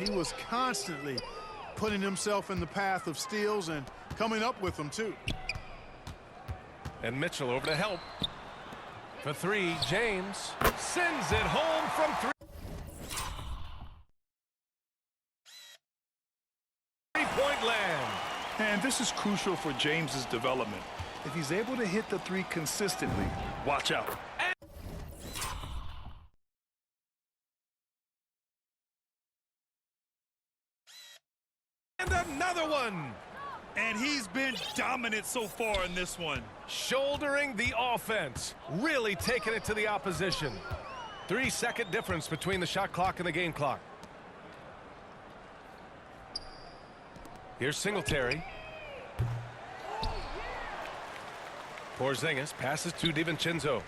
He was constantly putting himself in the path of steals and coming up with them, too. And Mitchell over to help. For three, James sends it home from three. Three-point land. And this is crucial for James's development. If he's able to hit the three consistently, watch out. And another one. And he's been dominant so far in this one. Shouldering the offense. Really taking it to the opposition. 3-second difference between the shot clock and the game clock. Here's Singletary. Porzingis passes to DiVincenzo.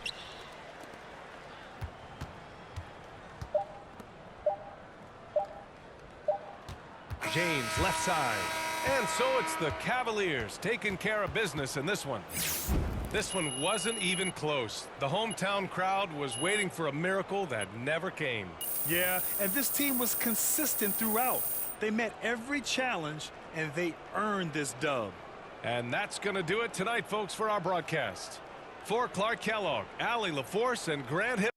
James left side. And so it's the Cavaliers taking care of business in this one. This one wasn't even close. The hometown crowd was waiting for a miracle that never came. Yeah, and this team was consistent throughout. They met every challenge, and they earned this dub. And that's going to do it tonight, folks, for our broadcast. For Clark Kellogg, Allie LaForce, and Grant Hill.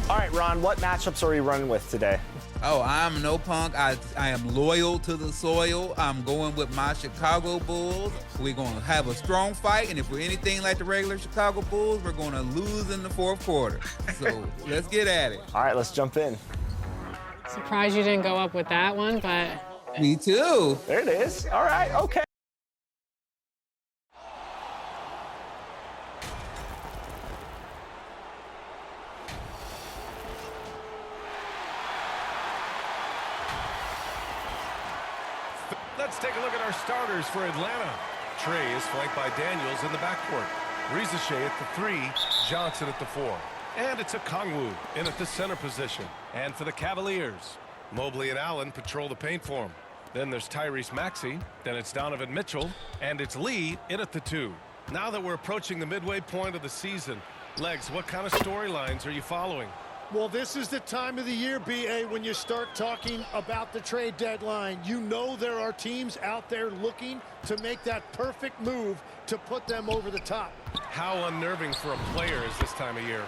All right, Ron, what matchups are we running with today? Oh, I'm no punk. I am loyal to the soil. I'm going with my Chicago Bulls. We're going to have a strong fight, and if we're anything like the regular Chicago Bulls, we're going to lose in the fourth quarter. So let's get at it. All right, let's jump in. Surprised you didn't go up with that one, but... Me too. There it is. All right, okay. Let's take a look at our starters for Atlanta. Trey is flanked by Daniels in the backcourt. Risache at the 3, Johnson at the 4. And it's Okongwu in at the center position. And for the Cavaliers, Mobley and Allen patrol the paint for him. Then there's Tyrese Maxey. Then it's Donovan Mitchell. And it's Lee in at the 2. Now that we're approaching the midway point of the season, Legs, what kind of storylines are you following? Well, this is the time of the year, B.A., when you start talking about the trade deadline. You know there are teams out there looking to make that perfect move to put them over the top. How unnerving for a player is this time of year?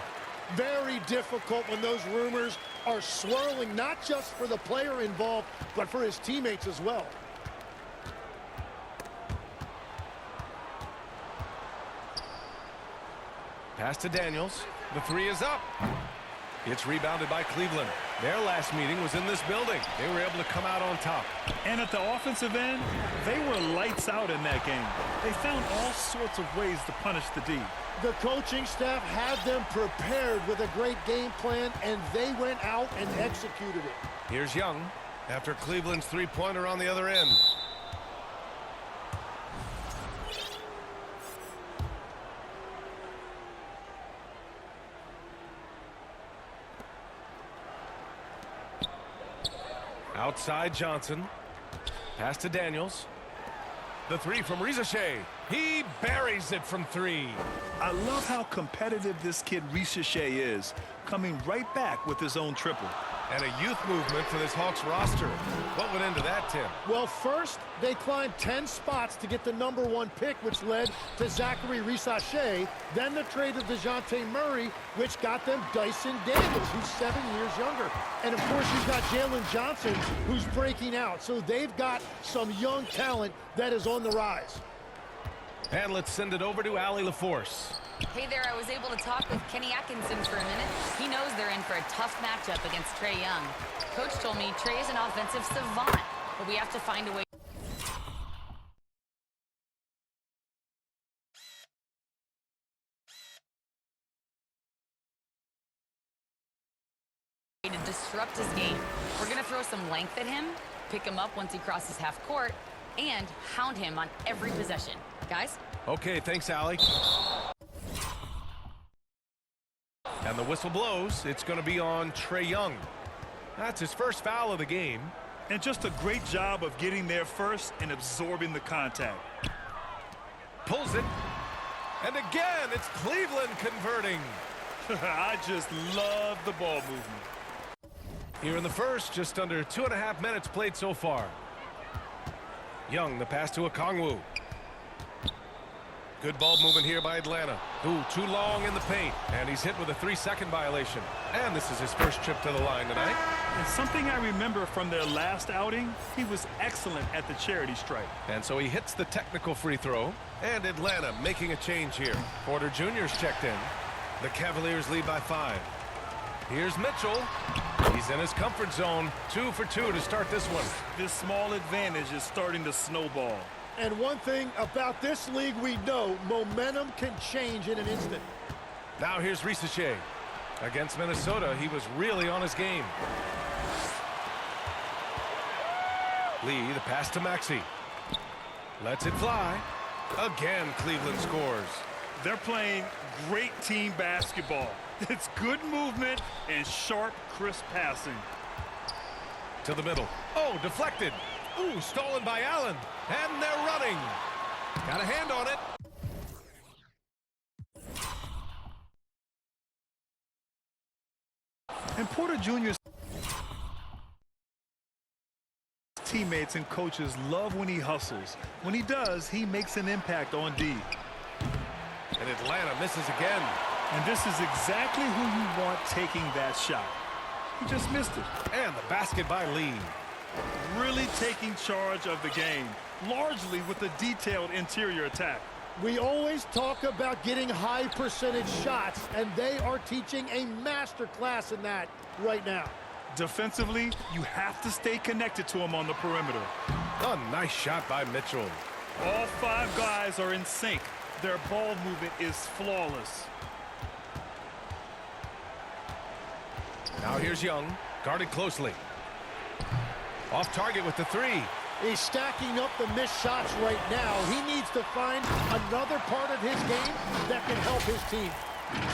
Very difficult when those rumors are swirling, not just for the player involved, but for his teammates as well. Pass to Daniels. The 3 is up. It's rebounded by Cleveland. Their last meeting was in this building. They were able to come out on top. And at the offensive end, they were lights out in that game. They found all sorts of ways to punish the D. The coaching staff had them prepared with a great game plan, and they went out and executed it. Here's Young after Cleveland's three-pointer on the other end. Outside Johnson. Pass to Daniels. The 3 from Risache. He buries it from 3. I love how competitive this kid Risache is, coming right back with his own triple. And a youth movement for this Hawks roster. What went into that, Tim? Well, first, they climbed 10 spots to get the #1 pick, which led to Zachary Risacher. Then the trade of DeJounte Murray, which got them Dyson Daniels, who's 7 years younger. And, of course, you've got Jalen Johnson, who's breaking out. So they've got some young talent that is on the rise. And let's send it over to Allie LaForce. Hey there, I was able to talk with Kenny Atkinson for a minute. He knows they're in for a tough matchup against Trae Young. Coach told me Trae is an offensive savant, but we have to find a way to disrupt his game. We're going to throw some length at him, pick him up once he crosses half court, and hound him on every possession. Guys? Okay, thanks, Allie. And the whistle blows. It's going to be on Trae Young. That's his first foul of the game. And just a great job of getting there first and absorbing the contact. Pulls it. And again, it's Cleveland converting. I just love the ball movement. Here in the first, just under 2.5 minutes played so far. Young, the pass to Okongwu. Good ball movement here by Atlanta. Ooh, too long in the paint. And he's hit with a 3-second violation. And this is his first trip to the line tonight. And something I remember from their last outing, he was excellent at the charity stripe. And so he hits the technical free throw. And Atlanta making a change here. Porter Jr.'s checked in. The Cavaliers lead by 5. Here's Mitchell. He's in his comfort zone. 2 for 2 to start this one. This small advantage is starting to snowball. And one thing about this league we know, momentum can change in an instant. Now here's Risacher. Against Minnesota, he was really on his game. Lee, the pass to Maxey. Lets it fly. Again, Cleveland scores. They're playing great team basketball. It's good movement and sharp, crisp passing. To the middle. Oh, deflected. Ooh, stolen by Allen. And they're running. Got a hand on it. And Porter Jr.'s teammates and coaches love when he hustles. When he does, he makes an impact on D. And Atlanta misses again. And this is exactly who you want taking that shot. He just missed it. And the basket by Lee. Really taking charge of the game, largely with a detailed interior attack. We always talk about getting high percentage shots, and they are teaching a master class in that right now. Defensively, you have to stay connected to him on the perimeter. A nice shot by Mitchell. All 5 guys are in sync. Their ball movement is flawless. Now here's Young, guarded closely. Off target with the 3. He's stacking up the missed shots right now. He needs to find another part of his game that can help his team.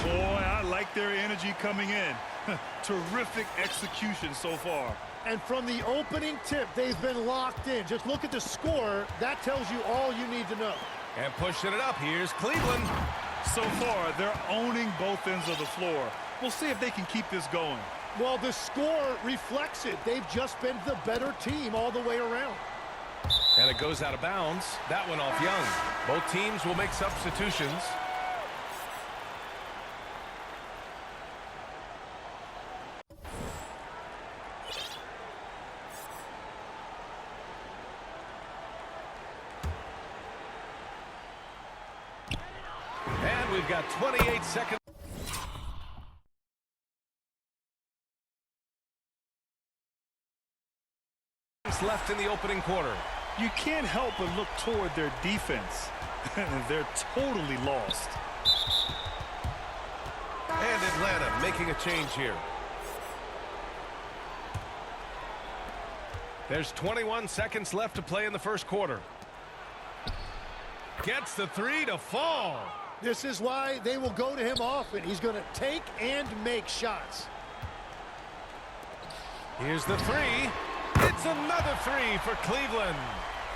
Boy, I like their energy coming in. Terrific execution so far. And from the opening tip, they've been locked in. Just look at the score. That tells you all you need to know. And pushing it up, here's Cleveland. So far, they're owning both ends of the floor. We'll see if they can keep this going. Well, the score reflects it. They've just been the better team all the way around. And it goes out of bounds. That one off Young. Both teams will make substitutions. And we've got 28 seconds left in the opening quarter. You can't help but look toward their defense. They're totally lost. And Atlanta making a change here. There's 21 seconds left to play in the first quarter. Gets the 3 to fall. This is why they will go to him often. He's going to take and make shots. Here's the 3. It's another 3 for Cleveland.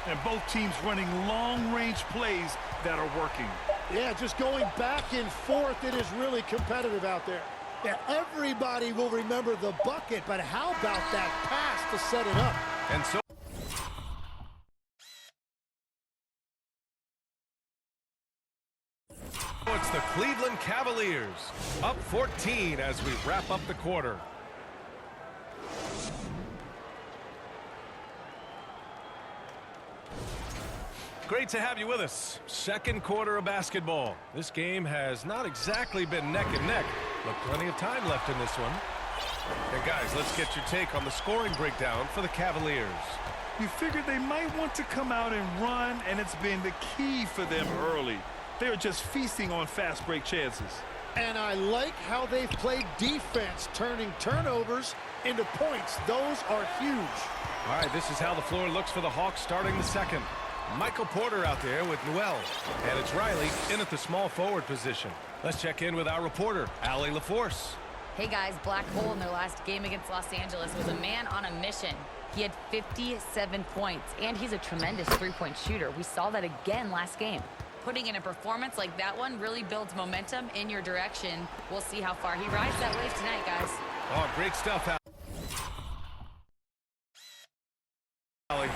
And both teams running long-range plays that are working. Yeah, just going back and forth. It is really competitive out there. Yeah, everybody will remember the bucket, but how about that pass to set it up? And so it's the Cleveland Cavaliers up 14 as we wrap up the quarter. Great to have you with us. Second quarter of basketball. This game has not exactly been neck and neck, but plenty of time left in this one. And guys, let's get your take on the scoring breakdown for the Cavaliers. You figured they might want to come out and run, and it's been the key for them early. They're just feasting on fast break chances. And I like how they've played defense, turning turnovers into points. Those are huge. All right, this is how the floor looks for the Hawks starting the second. Michael Porter out there with Noel. And it's Riley in at the small forward position. Let's check in with our reporter, Allie LaForce. Hey guys, Black Hole in their last game against Los Angeles was a man on a mission. He had 57 points, and he's a tremendous three-point shooter. We saw that again last game. Putting in a performance like that one really builds momentum in your direction. We'll see how far he rides that wave tonight, guys. Oh, great stuff, Allie.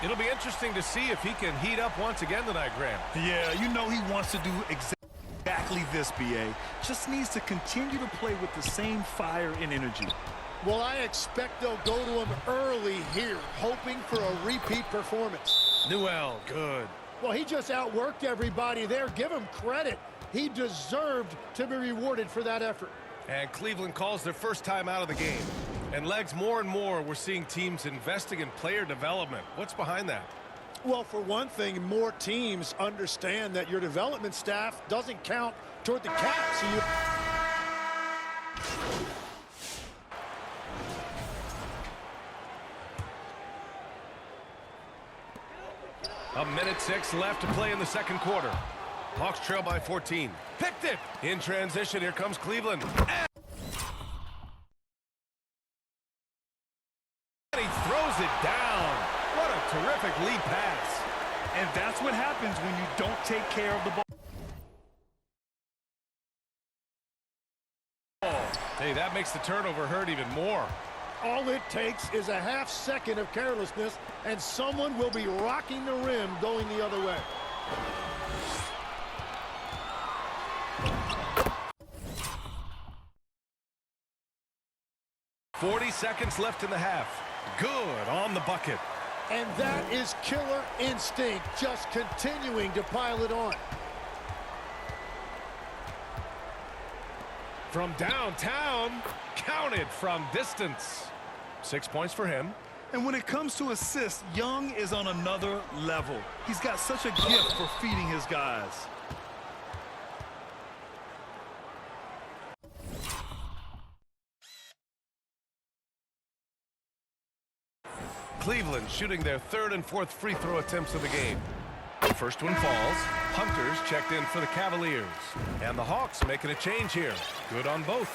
It'll be interesting to see if he can heat up once again tonight, Graham. Yeah, you know he wants to do exactly this, BA. Just needs to continue to play with the same fire and energy. Well, I expect they'll go to him early here, hoping for a repeat performance. Noel, good. Well, he just outworked everybody there. Give him credit. He deserved to be rewarded for that effort. And Cleveland calls their first time out of the game. And Legs, more and more, we're seeing teams investing in player development. What's behind that? Well, for one thing, more teams understand that your development staff doesn't count toward the cap. So A minute 6 left to play in the second quarter. Hawks trail by 14. Picked it! In transition, here comes Cleveland. And he throws it down. What a terrific lead pass. And that's what happens when you don't take care of the ball. Hey, that makes the turnover hurt even more. all it takes is a half second of carelessness, and someone will be rocking the rim going the other way. 40 seconds left in the half. Good on the bucket. And that is killer instinct, just continuing to pile it on. From downtown, counted from distance. 6 points for him. And when it comes to assists, Young is on another level. He's got such a gift for feeding his guys. Cleveland shooting their third and fourth free throw attempts of the game. First one falls. Hunters checked in for the Cavaliers. And the Hawks making a change here. Good on both.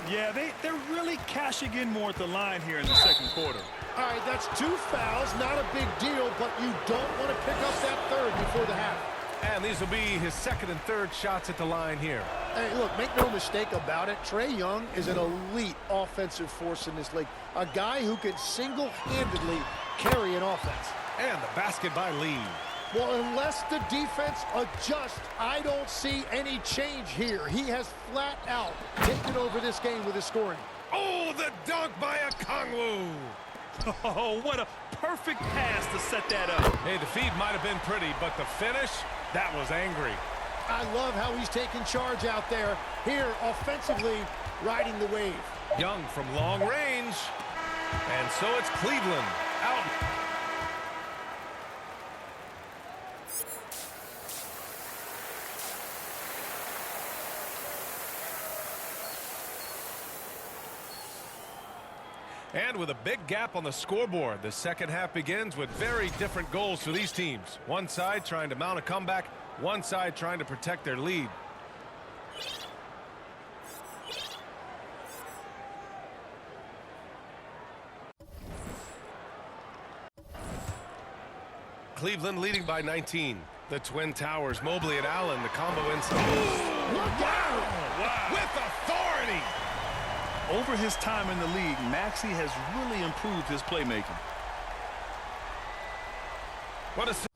Yeah, they're really cashing in more at the line here in the second quarter. All right, that's 2 fouls, not a big deal, but you don't want to pick up that third before the half. And these will be his second and third shots at the line here. Hey, look, make no mistake about it. Trae Young is an elite offensive force in this league. A guy who can single-handedly carry an offense. And the basket by Lee. Well, unless the defense adjusts, I don't see any change here. He has flat out taken over this game with his scoring. Oh, the dunk by Okongwu. Oh, what a perfect pass to set that up. Hey, the feed might have been pretty, but the finish, that was angry. I love how he's taking charge out there. Here, offensively, riding the wave. Young from long range. And so it's Cleveland out. And with a big gap on the scoreboard, the second half begins with very different goals for these teams. One side trying to mount a comeback, one side trying to protect their lead. Cleveland leading by 19. The Twin Towers, Mobley and Allen, the combo inside. Look out! Wow. With authority. Over his time in the league, Maxey has really improved his playmaking. What a